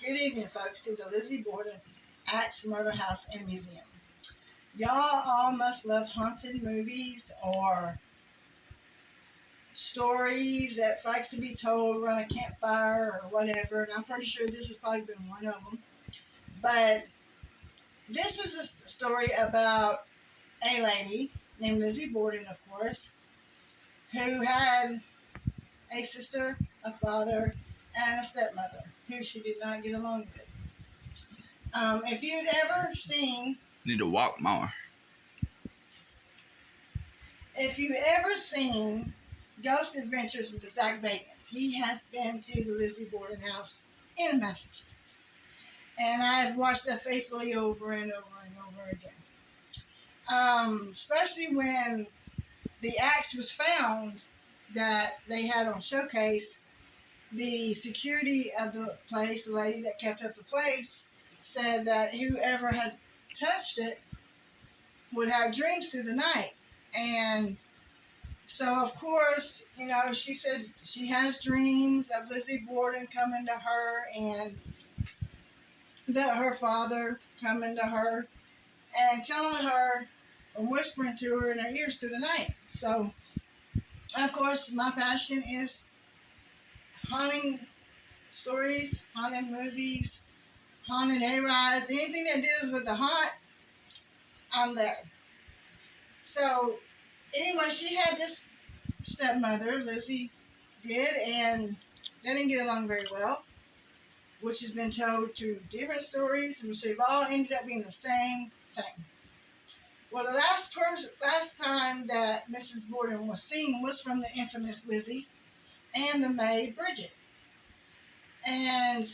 Good evening, folks, to the Lizzie Borden Axe Murder House and Museum. Y'all all must love haunted movies or stories that likes to be told around a campfire or whatever, and I'm pretty sure this has probably been one of them. But this is a story about a lady named Lizzie Borden, of course, who had a sister, a father, and a stepmother who she did not get along with. If you'd ever seen... Need to walk more. If you've ever seen Ghost Adventures with Zach Bagans, he has been to the Lizzie Borden house in Massachusetts. And I've watched that faithfully over and over and over again. Especially when the axe was found that they had on showcase, the security of the place, the lady that kept up the place, said that whoever had touched it would have dreams through the night. And so, of course, you know, she said she has dreams of Lizzie Borden coming to her and that her father coming to her and telling her and whispering to her in her ears through the night. So, of course, my passion is haunting stories, haunted movies, haunted hay-rides, anything that deals with the haunt, I'm there. So, anyway, she had this stepmother, Lizzie did, and they didn't get along very well, which has been told through different stories, which they've all ended up being the same thing. Well, the last time that Mrs. Borden was seen was from the infamous Lizzie and the maid Bridget. And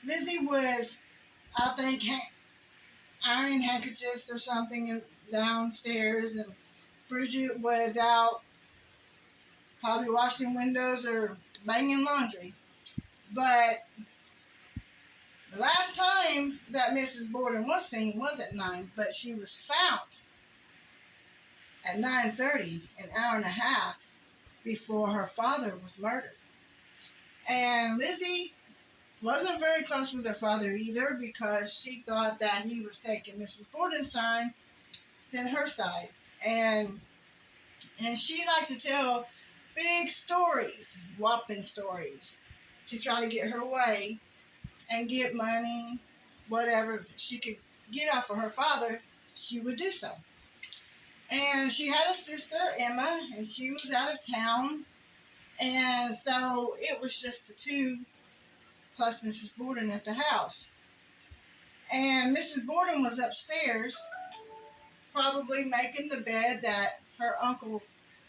Lizzie was, I think, ironing handkerchiefs or something downstairs, and Bridget was out probably washing windows or banging laundry. But the last time that Mrs. Borden was seen was at 9, but she was found at 9:30, an hour and a half before her father was murdered. And Lizzie wasn't very close with her father either, because she thought that he was taking Mrs. Borden's side than her side. And she liked to tell big stories, whopping stories, to try to get her way and get money, whatever she could get off of her father, she would do so. And she had a sister, Emma, and she was out of town. And so it was just the two plus Mrs. Borden at the house. And Mrs. Borden was upstairs, probably making the bed that her uncle,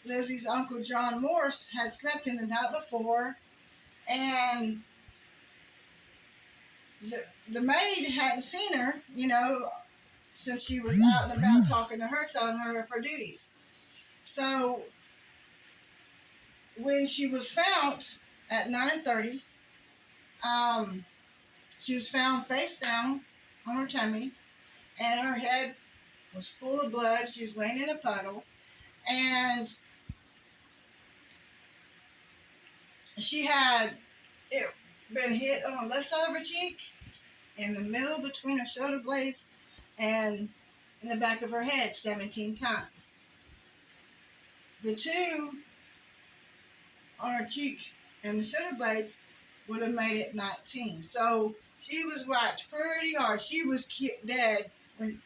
Lizzie's uncle John Morse, had slept in the night before. And the maid hadn't seen her, you know, since she was out and about talking to her, telling her of her duties. So when she was found at 9:30, she was found face down on her tummy, and her head was full of blood. She was laying in a puddle, and she had been hit on the left side of her cheek, in the middle between her shoulder blades, and in the back of her head 17 times. The two on her cheek and the shoulder blades would have made it 19. So she was whacked pretty hard. She was dead, when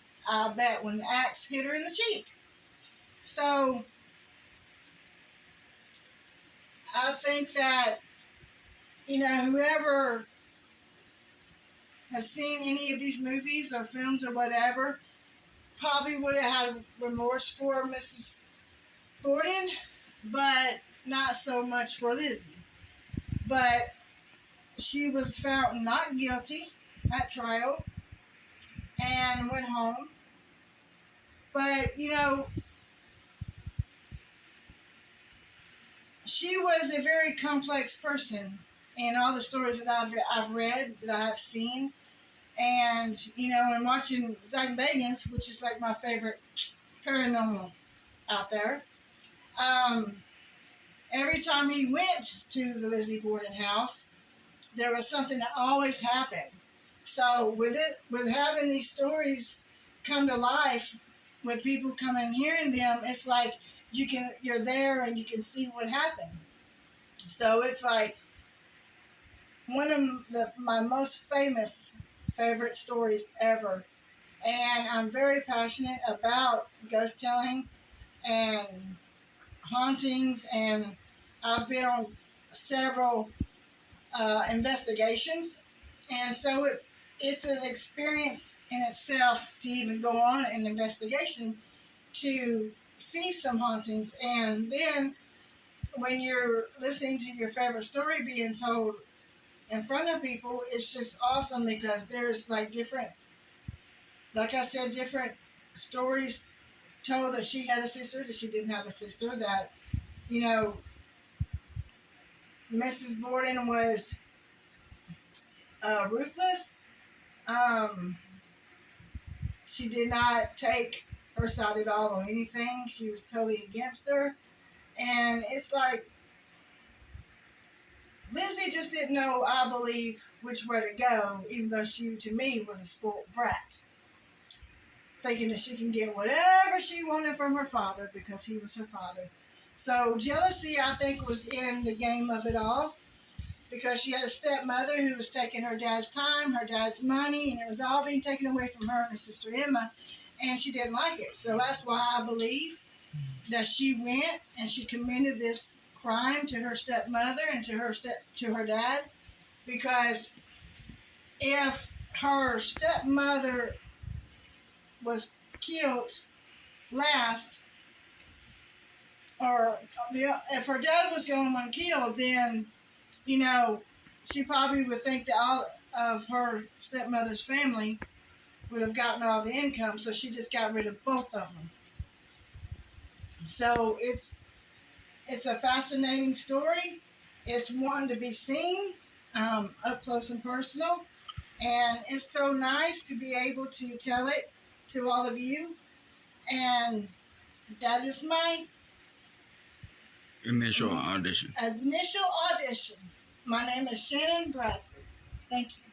the axe hit her in the cheek. So I think that, you know, whoever has seen any of these movies or films or whatever probably would have had remorse for Mrs. Borden, but not so much for Lizzie. But she was found not guilty at trial and went home. But, you know, she was a very complex person in all the stories that I've read, that I have seen. And, you know, and watching Zach Bagans, which is like my favorite paranormal out there, every time he went to the Lizzie Borden house, there was something that always happened. So with having these stories come to life, with people coming and hearing them, it's like you're there and you can see what happened. So it's like one of my most favorite stories ever. And I'm very passionate about ghost telling and hauntings, and I've been on several investigations, and so it's an experience in itself to even go on an investigation to see some hauntings. And then when you're listening to your favorite story being told in front of people, it's just awesome, because there's like different, like I said, different stories told that she had a sister, that she didn't have a sister, that, you know, Mrs. Borden was ruthless. She did not take her side at all on anything. She was totally against her. And it's like, Lizzie just didn't know, I believe, which way to go, even though she, to me, was a spoiled brat, thinking that she can get whatever she wanted from her father because he was her father. So jealousy, I think, was in the game of it all, because she had a stepmother who was taking her dad's time, her dad's money, and it was all being taken away from her and her sister Emma, and she didn't like it. So that's why I believe that she went and she committed this crime to her stepmother and to her dad, because if her stepmother was killed last, or if her dad was the only one killed, then, you know, she probably would think that all of her stepmother's family would have gotten all the income, so she just got rid of both of them. So it's a fascinating story. It's one to be seen up close and personal, and it's so nice to be able to tell it to all of you. And that is my initial audition. My name is Shannon Bradford. Thank you.